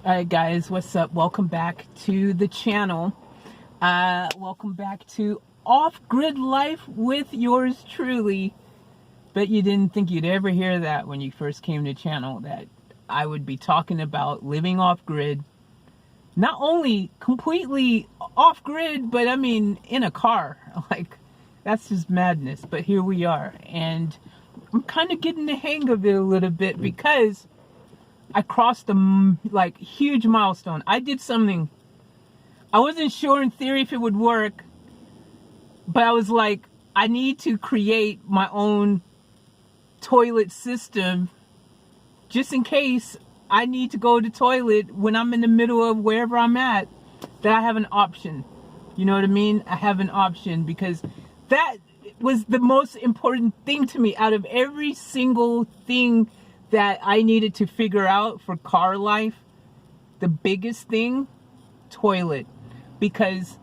All right, guys, what's up? Welcome back to the channel. Welcome back to Off-Grid Life with yours truly. Bet you didn't think you'd ever hear that when you first came to the channel, that I would be talking about living off-grid. Not only completely off-grid, but I mean in a car. Like, that's just madness. But here we are. And I'm kind of getting the hang of it a little bit because I crossed a huge milestone. I did something. I wasn't sure in theory if it would work, but I was like, I need to create my own toilet system just in case I need to go to the toilet when I'm in the middle of wherever I'm at, that I have an option. You know what I mean? I have an option, because that was the most important thing to me out of every single thing that I needed to figure out for car life. The biggest thing, toilet. Because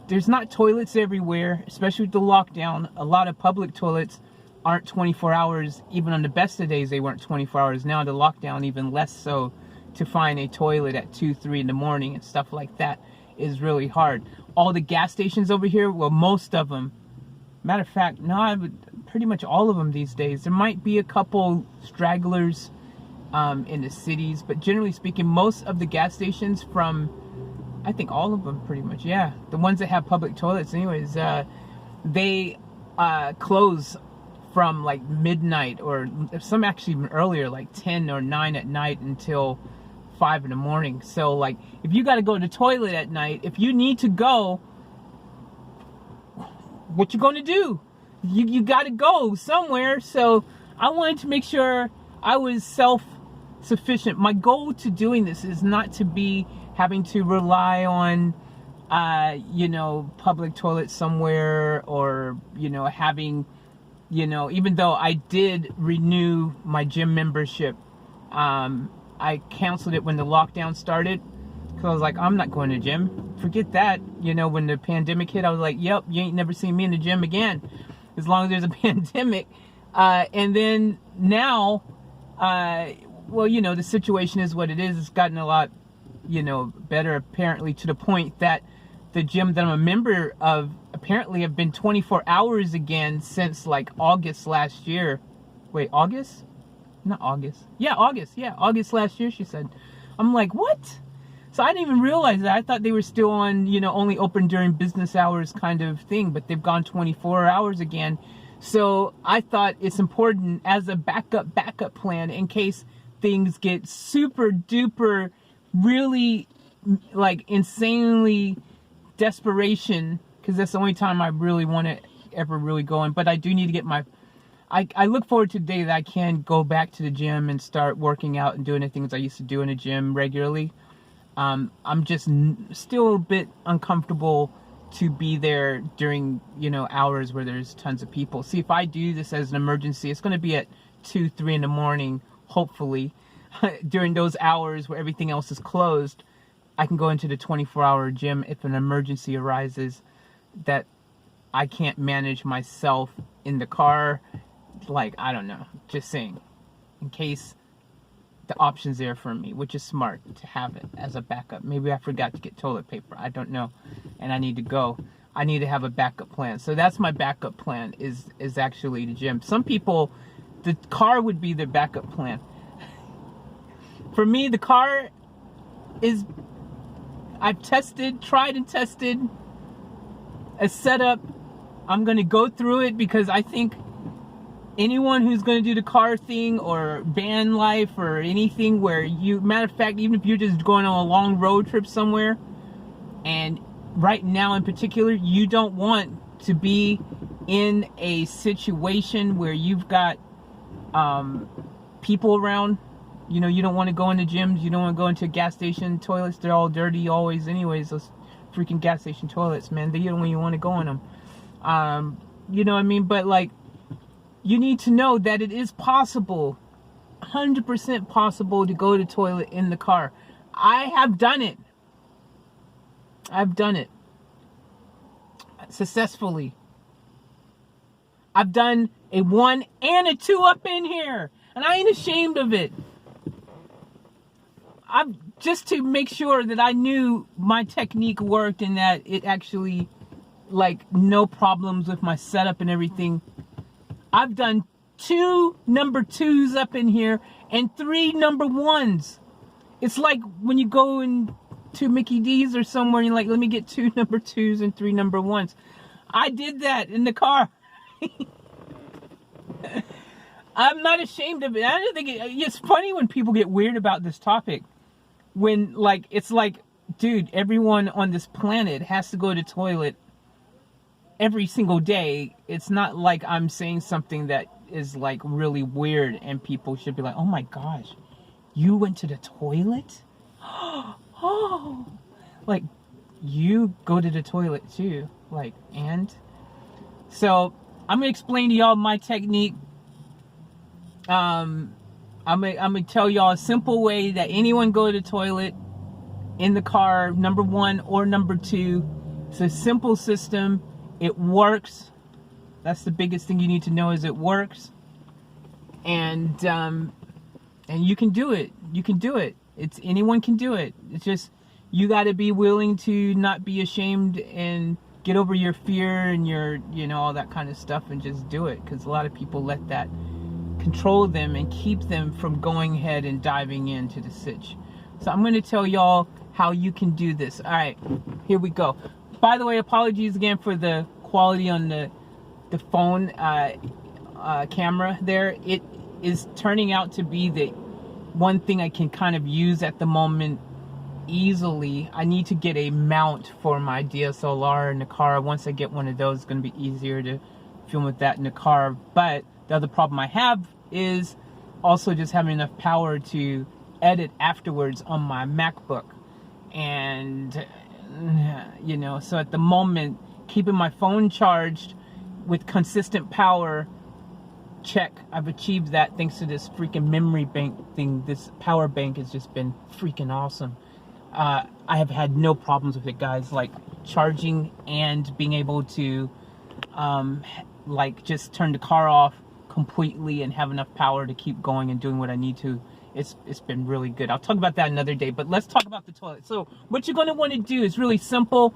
there's not toilets everywhere, especially with the lockdown. A lot of public toilets aren't 24 hours. Even on the best of days, they weren't 24 hours. Now the lockdown, even less so, to find a toilet at 2, 3 in the morning and stuff like that is really hard. All the gas stations over here, well, most of them, matter of fact, no, pretty much all of them these days. There might be a couple stragglers in the cities, but generally speaking, most of the gas stations, from, I think all of them pretty much, yeah, the ones that have public toilets anyways, they close from like midnight, or some actually even earlier, like 10 or 9 at night until 5 in the morning. So like, if you got to go to the toilet at night, if you need to go, what you gonna do? You got to go somewhere. So I wanted to make sure I was self-sufficient. My goal to doing this is not to be having to rely on public toilets somewhere, or having, even though I did renew my gym membership, I canceled it when the lockdown started, because I was like, I'm not going to the gym. Forget that. When the pandemic hit, I was like, yep, you ain't never seen me in the gym again, as long as there's a pandemic. And then now, the situation is what it is. It's gotten a lot, better, apparently, to the point that the gym that I'm a member of apparently have been 24 hours again since like August last year. Wait, August? Not August. Yeah, August. Yeah, August last year, she said. I'm like, what? So I didn't even realize that. I thought they were still on, only open during business hours kind of thing, but they've gone 24 hours again. So I thought it's important as a backup plan in case things get super duper, really like insanely desperation, because that's the only time I really want to ever really go in. But I do need to get I look forward to the day that I can go back to the gym and start working out and doing the things I used to do in the gym regularly. I'm just still a bit uncomfortable to be there during, hours where there's tons of people. See, if I do this as an emergency, it's going to be at 2, 3 in the morning, hopefully. During those hours where everything else is closed, I can go into the 24-hour gym if an emergency arises that I can't manage myself in the car. Like, I don't know, just saying, in case the option's there for me, which is smart to have it as a backup. Maybe I forgot to get toilet paper, I don't know, and I need to go. I need to have a backup plan. So that's my backup plan, is actually the gym. Some people, the car would be their backup plan. For me, the car is, I've tried and tested a setup. I'm going to go through it, because I think anyone who's going to do the car thing or van life or anything where matter of fact, even if you're just going on a long road trip somewhere, and right now in particular, you don't want to be in a situation where you've got people around. You don't want to go into gyms. You don't want to go into gas station toilets. They're all dirty always anyways. Those freaking gas station toilets, man. You don't even want to go in them. You know what I mean? But like, you need to know that it is possible, 100% possible, to go to the toilet in the car. I have done it. I've done it successfully. I've done a 1 and a 2 up in here, and I ain't ashamed of it. I'm just to make sure that I knew my technique worked and that it actually, like, no problems with my setup and everything. I've done 2 number 2s up in here and 3 number 1s. It's like when you go into Mickey D's or somewhere and you're like, let me get 2 number 2s and 3 number 1s. I did that in the car. I'm not ashamed of it. I don't think it's funny when people get weird about this topic. When, like, it's like, dude, everyone on this planet has to go to the toilet every single day. It's not like I'm saying something that is, like, really weird and people should be like, oh my gosh, you went to the toilet? Oh, like, you go to the toilet too. Like, and? So, I'm going to explain to y'all my technique. I'm gonna tell y'all a simple way that anyone go to the toilet in the car, number 1 or number 2. It's a simple system. It works. That's the biggest thing you need to know, is it works. And you can do it. You can do it. Anyone can do it. It's just, you got to be willing to not be ashamed and get over your fear and your, all that kind of stuff, and just do it. Because a lot of people let that control them and keep them from going ahead and diving into the sitch. So I'm going to tell y'all how you can do this. All right, here we go. By the way, apologies again for the quality on the phone camera there. It is turning out to be the one thing I can kind of use at the moment easily. I need to get a mount for my DSLR in the car. Once I get one of those, it's going to be easier to film with that in the car. But the other problem I have is also just having enough power to edit afterwards on my MacBook. And, so at the moment, keeping my phone charged with consistent power, check. I've achieved that thanks to this freaking memory bank thing. This power bank has just been freaking awesome. I have had no problems with it, guys. Like, charging and being able to, like, just turn the car off completely and have enough power to keep going and doing what I need to. It's been really good. I'll talk about that another day, but let's talk about the toilet. So what you're going to want to do is really simple.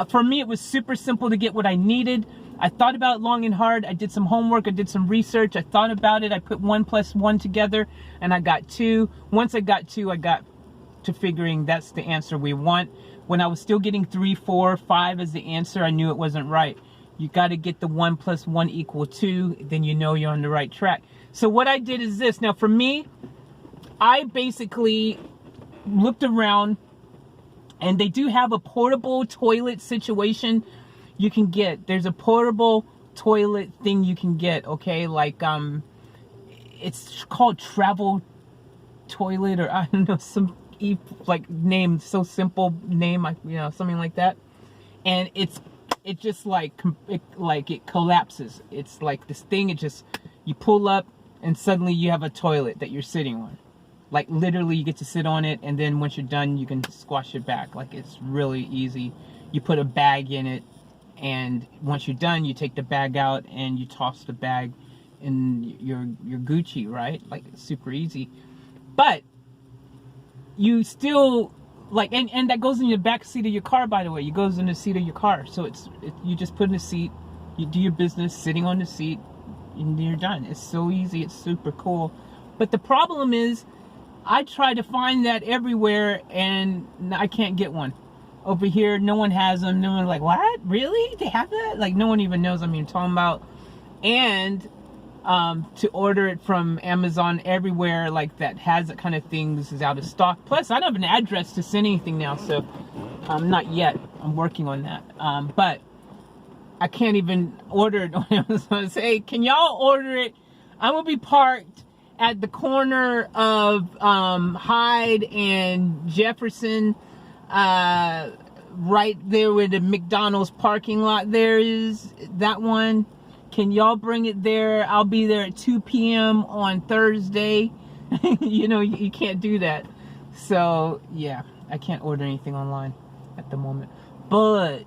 For me, it was super simple to get what I needed. I thought about it long and hard. I did some homework. I did some research. I thought about it. I put 1 + 1 together and I got 2. Once I got 2, I got to figuring that's the answer we want. When I was still getting 3, 4, 5 as the answer, I knew it wasn't right. You got to get the 1 + 1 = 2, then you know you're on the right track. So what I did is this. Now for me, I basically looked around, and they do have a portable toilet situation you can get. There's a portable toilet thing you can get, okay? Like, it's called travel toilet, or I don't know, some like name, so simple name, something like that. And it just like it collapses. It's like this thing, you pull up and suddenly you have a toilet that you're sitting on. Like, literally, you get to sit on it, and then once you're done, you can squash it back. Like, it's really easy. You put a bag in it, and once you're done, you take the bag out and you toss the bag in your Gucci, right? Like, it's super easy. But you still, like, and that goes in your back seat of your car, by the way. It goes in the seat of your car. So you just put in the seat, you do your business sitting on the seat, and you're done. It's so easy. It's super cool. But the problem is, I try to find that everywhere, and I can't get one. Over here, no one has them. No one's like, what? Really? They have that? Like, no one even knows I'm even talking about. And to order it from Amazon everywhere, like, that has that kind of thing, this is out of stock. Plus, I don't have an address to send anything now, so not yet. I'm working on that. But I can't even order it on Amazon. Say, hey, can y'all order it? I'm going to be parked at the corner of Hyde and Jefferson, right there where the McDonald's parking lot there is, that one. Can y'all bring it there? I'll be there at 2 p.m. on Thursday. You can't do that. So, yeah, I can't order anything online at the moment. But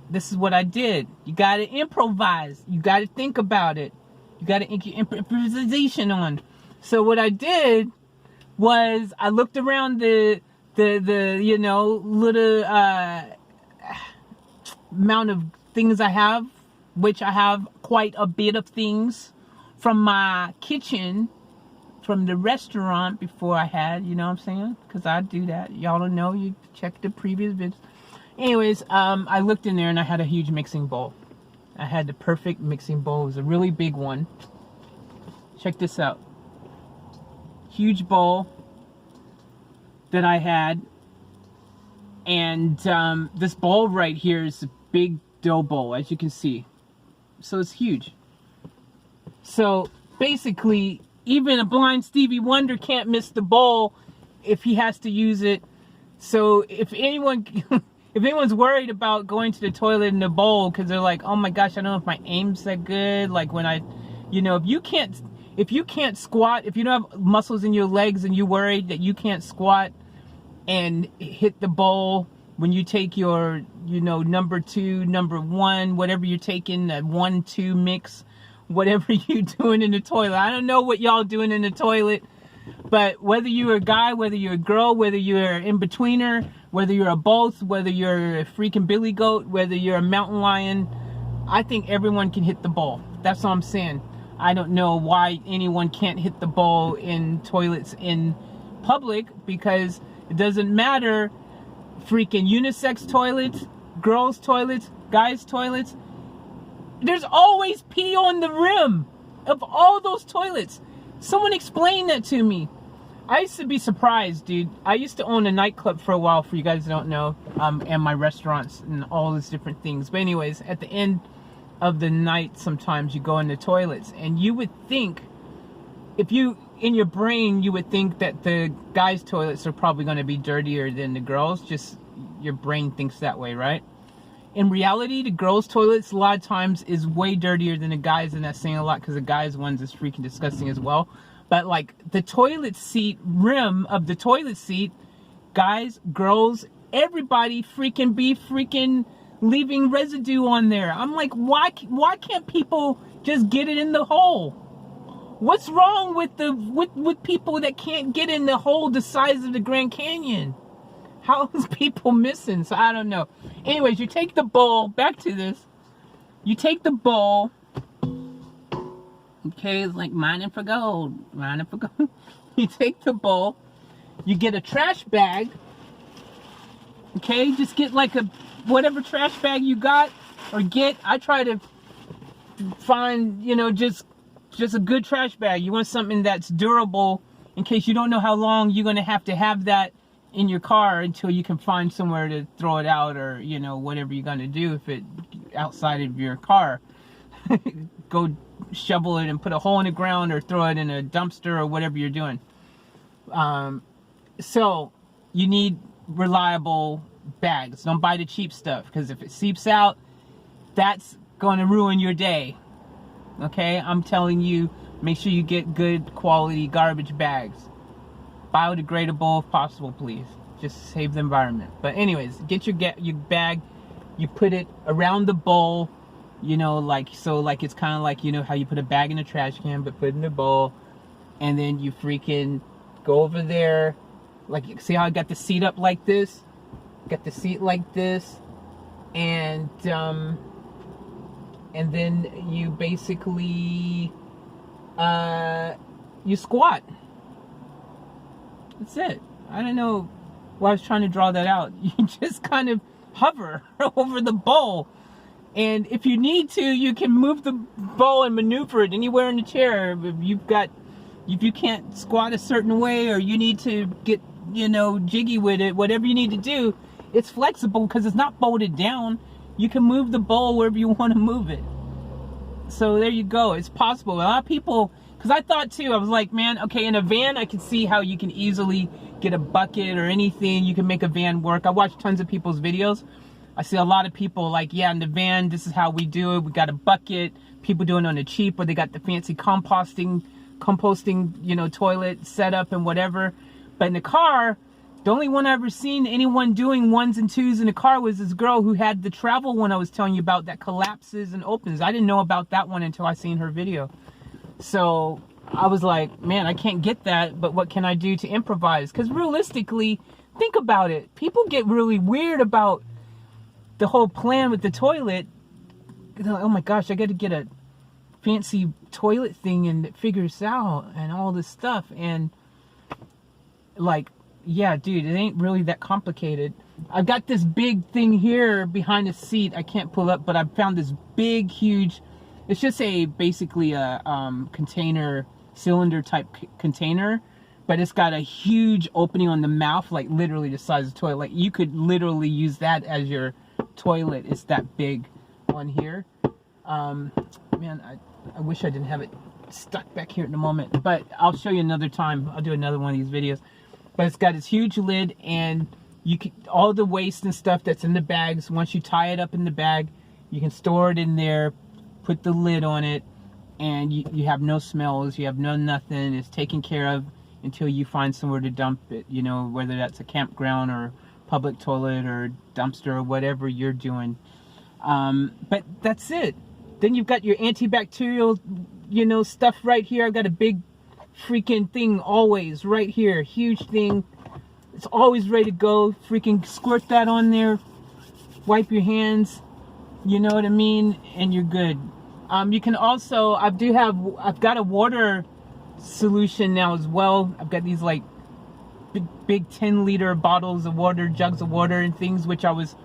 this is what I did. You got to improvise. You got to think about it. You got to improvisation on. So what I did was I looked around the you know, little amount of things I have, which I have quite a bit of things from my kitchen, from the restaurant before I had, you know what I'm saying? Because I do that. Y'all don't know, you check the previous vids. Anyways, I looked in there and I had a huge mixing bowl. I had the perfect mixing bowl. It was a really big one. Check this out. Huge bowl that I had. And this bowl right here is a big dough bowl, as you can see. So it's huge. So basically, even a blind Stevie Wonder can't miss the bowl if he has to use it. So if anyone, if anyone's worried about going to the toilet in the bowl because they're like, oh my gosh, I don't know if my aim's that good. Like when I, you know, if you can't squat, if you don't have muscles in your legs and you're worried that you can't squat and hit the bowl when you take your, you know, number 2, number 1, whatever you're taking, that 1-2 mix, whatever you're doing in the toilet. I don't know what y'all doing in the toilet, but whether you're a guy, whether you're a girl, whether you're in betweener, whether you're a both, whether you're a freaking billy goat, whether you're a mountain lion, I think everyone can hit the bowl. That's all I'm saying. I don't know why anyone can't hit the bowl in toilets in public, because it doesn't matter. Freaking unisex toilets, girls' toilets, guys' toilets. There's always pee on the rim of all those toilets. Someone explain that to me. I used to be surprised, dude. I used to own a nightclub for a while, for you guys who don't know, and my restaurants and all these different things. But anyways, at the end of the night, sometimes you go in the toilets, and you would think, if you, in your brain, you would think that the guys' toilets are probably going to be dirtier than the girls. Just your brain thinks that way, right? In reality, the girls' toilets a lot of times is way dirtier than the guys', and that's saying a lot because the guys' ones is freaking disgusting as well. But like the toilet seat rim of the toilet seat, guys, girls, everybody freaking be freaking leaving residue on there. I'm like, why can't people just get it in the hole? What's wrong with with people that can't get in the hole the size of the Grand Canyon? How is people missing? So I don't know. Anyways, you take the bowl, back to this. You take the bowl. Okay, it's like mining for gold. Mining for gold. You take the bowl. You get a trash bag. Okay, just get like a whatever trash bag you got, or get. I try to find, you know, just a good trash bag. You want something that's durable in case you don't know how long you're going to have that in your car until you can find somewhere to throw it out, or, you know, whatever you're going to do if it outside of your car. Go shovel it and put a hole in the ground, or throw it in a dumpster, or whatever you're doing. So you need reliable bags. Don't buy the cheap stuff, because if it seeps out, that's going to ruin your day. Okay, I'm telling you, make sure you get good quality garbage bags. Biodegradable if possible, please. Just save the environment. But anyways, get your bag. You put it around the bowl, you know, like, so like it's kind of like, you know, how you put a bag in a trash can, but put it in a bowl. And then you freaking go over there. Like, see how I got the seat up like this? Got the seat like this. And then you basically, you squat. That's it. I don't know why I was trying to draw that out. You just kind of hover over the bowl. And if you need to, you can move the bowl and maneuver it anywhere in the chair. If you can't squat a certain way, or you need to get, you know, jiggy with it, whatever you need to do, it's flexible because it's not bolted down. You can move the bowl wherever you want to move it. So there you go. It's possible. A lot of people, because I thought too, I was like, man, okay, in a van, I can see how you can easily get a bucket or anything. You can make a van work. I watch tons of people's videos. I see a lot of people like, yeah, in the van, this is how we do it. We got a bucket. People doing it on the cheap, or they got the fancy composting, you know, toilet setup and whatever. But in the car, the only one I ever seen anyone doing 1s and 2s in the car was this girl who had the travel one I was telling you about that collapses and opens. I didn't know about that one until I seen her video. So I was like, man, I can't get that, but what can I do to improvise? Because realistically, think about it. People get really weird about the whole plan with the toilet. They're like, oh my gosh, I got to get a fancy toilet thing and it figures out and all this stuff. And like, yeah, dude, it ain't really that complicated. I've got this big thing here behind the seat I can't pull up, but I've found this big, huge, it's just basically a container, cylinder type container, but it's got a huge opening on the mouth, like literally the size of the toilet. Like you could literally use that as your toilet. It's that big on here. Man, I wish I didn't have it stuck back here in a moment, but I'll show you another time. I'll do another one of these videos. But it's got this huge lid, and you can, all the waste and stuff that's in the bags, once you tie it up in the bag, you can store it in there, put the lid on it, and you have no smells, you have no nothing. It's taken care of until you find somewhere to dump it, you know, whether that's a campground or public toilet or dumpster or whatever you're doing. But that's it. Then you've got your antibacterial, you know, stuff right here. I've got a big freaking thing always right here, huge thing. It's always ready to go. Freaking squirt that on there, wipe your hands, you know what I mean, and you're good. You can also, I've got a water solution now as well. I've got these like big 10-liter bottles of water, jugs of water and things, which I was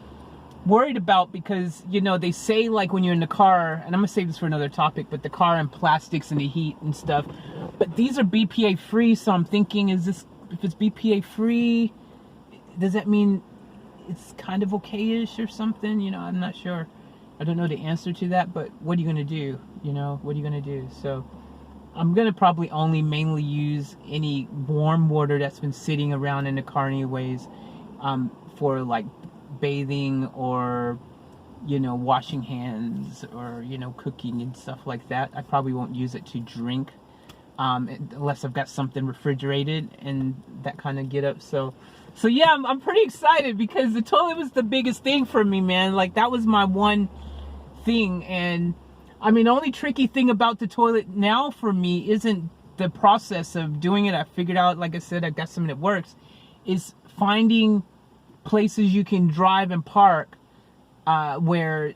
worried about because, you know, they say like when you're in the car, and I'm gonna save this for another topic, but the car and plastics and the heat and stuff, but these are BPA free. So I'm thinking, if it's BPA free, does that mean it's kind of okay-ish or something? You know, I'm not sure. I don't know the answer to that, but what are you gonna do? You know, what are you gonna do? So I'm gonna probably only mainly use any warm water that's been sitting around in the car anyways, for like bathing or, you know, washing hands or, you know, cooking and stuff like that. I probably won't use it to drink, unless I've got something refrigerated and that kind of get up. So yeah, I'm pretty excited because the toilet was the biggest thing for me, man. Like that was my one thing. And I mean, the only tricky thing about the toilet now for me isn't the process of doing it. I figured out, like I said, I've got something that works, is finding places you can drive and park where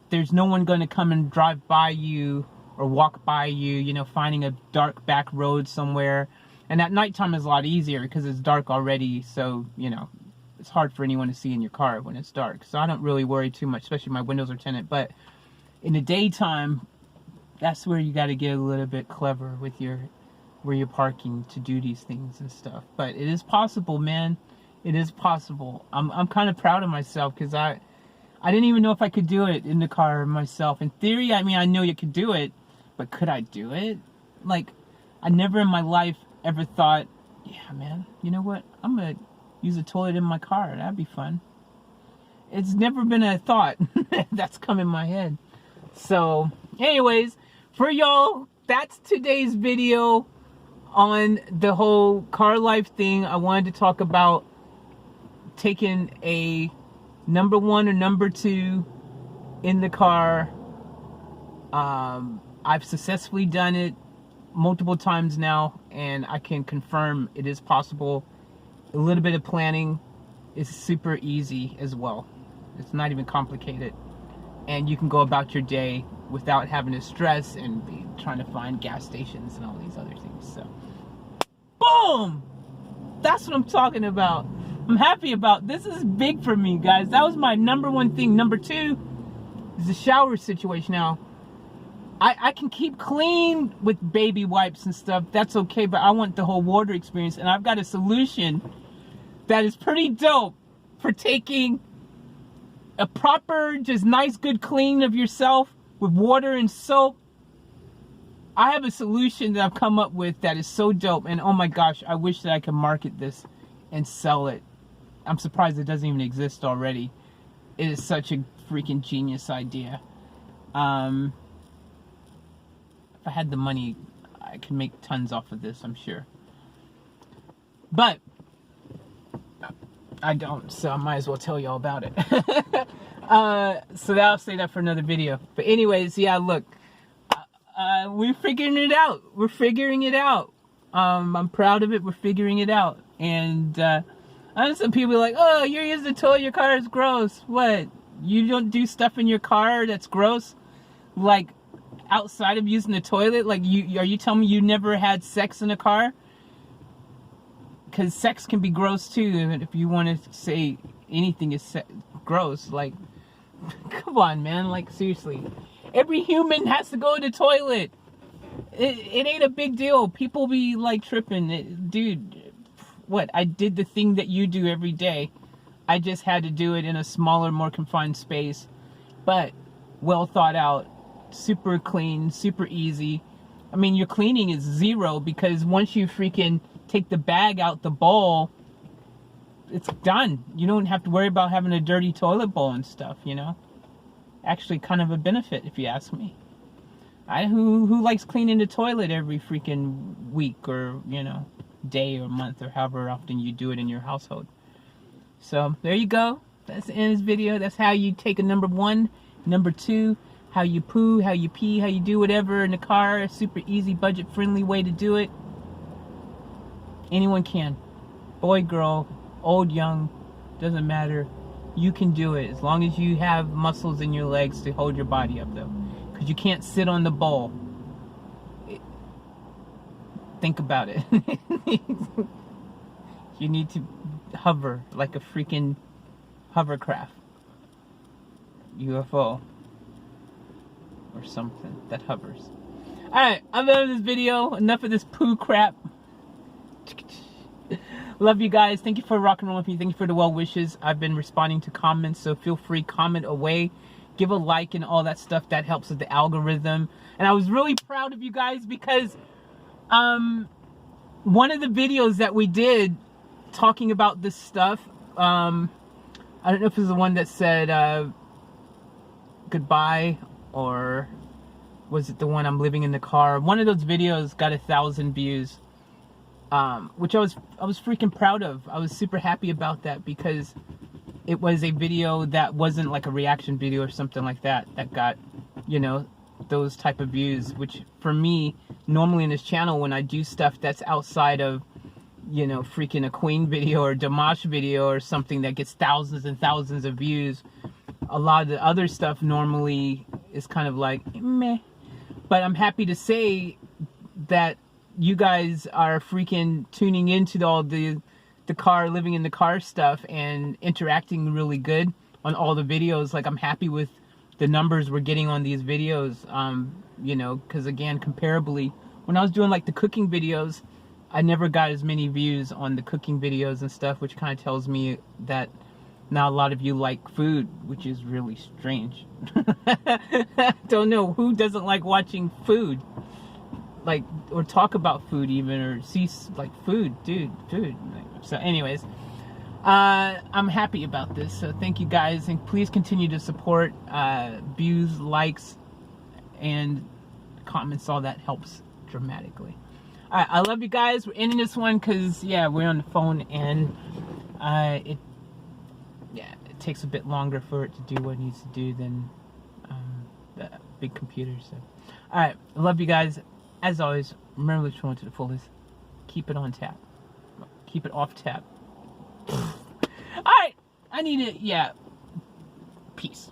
there's no one going to come and drive by you or walk by you, you know, finding a dark back road somewhere. And at nighttime is a lot easier because it's dark already, so, you know, it's hard for anyone to see in your car when it's dark. So I don't really worry too much, especially my windows are tinted. But in the daytime, that's where you got to get a little bit clever with where you're parking to do these things and stuff. But it is possible, man. It is possible. I'm kind of proud of myself because I didn't even know if I could do it in the car myself. In theory, I mean, I know you could do it, but could I do it? Like, I never in my life ever thought, yeah, man, you know what? I'm going to use a toilet in my car. That'd be fun. It's never been a thought that's come in my head. So, anyways, for y'all, that's today's video on the whole car life thing. I wanted to talk about taking a number 1 or number 2 in the car. I've successfully done it multiple times now, and I can confirm it is possible. A little bit of planning is super easy as well. It's not even complicated, and you can go about your day without having to stress and be trying to find gas stations and all these other things. So boom, that's what I'm talking about. I'm happy about this. Is big for me, guys. That was my number 1 thing. Number 2 is the shower situation. Now, I can keep clean with baby wipes and stuff. That's okay, but I want the whole water experience. And I've got a solution that is pretty dope for taking a proper, just nice, good clean of yourself with water and soap. I have a solution that I've come up with that is so dope. And oh my gosh, I wish that I could market this and sell it. I'm surprised it doesn't even exist already. It is such a freaking genius idea. If I had the money, I could make tons off of this, I'm sure. But I don't, so I might as well tell y'all about it. So I'll say that for another video. But anyways, yeah, look, we're figuring it out. We're figuring it out. I'm proud of it. We're figuring it out. And I know some people are like, oh, you're using the toilet, your car is gross. What? You don't do stuff in your car that's gross? Like, outside of using the toilet? Like, are you telling me you never had sex in a car? Because sex can be gross too. If you want to say anything is gross, like, come on, man. Like, seriously. Every human has to go to the toilet. It ain't a big deal. People be like tripping. Dude, what? I did the thing that you do every day. I just had to do it in a smaller, more confined space. But well thought out. Super clean, super easy. I mean, your cleaning is zero because once you freaking take the bag out the bowl, it's done. You don't have to worry about having a dirty toilet bowl and stuff, you know? Actually kind of a benefit if you ask me. Who likes cleaning the toilet every freaking week or, you know, day or month or however often you do it in your household? So there you go. That's the end of this video. That's how you take a number 1. Number 2, how you poo, how you pee, how you do whatever in the car. A super easy, budget friendly way to do it. Anyone can. Boy, girl, old, young, doesn't matter. You can do it as long as you have muscles in your legs to hold your body up though. Because you can't sit on the bowl. Think about it. You need to hover like a freaking hovercraft. UFO. Or something that hovers. Alright, I'm done with this video. Enough of this poo crap. Love you guys. Thank you for rocking on with me. Thank you for the well wishes. I've been responding to comments, so feel free, comment away. Give a like and all that stuff. That helps with the algorithm. And I was really proud of you guys because one of the videos that we did talking about this stuff, I don't know if it was the one that said goodbye, or was it the one I'm living in the car? One of those videos got 1,000 views, which I was freaking proud of. I was super happy about that because it was a video that wasn't like a reaction video or something like that that got, you know, those type of views, which for me, normally in this channel, when I do stuff that's outside of, you know, freaking a Queen video or Dimash video or something that gets thousands and thousands of views, a lot of the other stuff normally is kind of like meh. But I'm happy to say that you guys are freaking tuning into all the car, living in the car stuff and interacting really good on all the videos. Like, I'm happy with the numbers we're getting on these videos, you know, because again, comparably, when I was doing like the cooking videos, I never got as many views on the cooking videos and stuff, which kind of tells me that now a lot of you like food, which is really strange. Don't know who doesn't like watching food, like, or talk about food even, or see like food, dude, food. So anyways, I'm happy about this, so thank you guys, and please continue to support. Views, likes, and comments, all that helps dramatically. Alright, I love you guys. We're ending this one because, yeah, we're on the phone, and it takes a bit longer for it to do what it needs to do than the big computer. So, alright, I love you guys. As always, remember to live to the fullest. Keep it on tap. Keep it off tap. Alright, I need it. Yeah. Peace.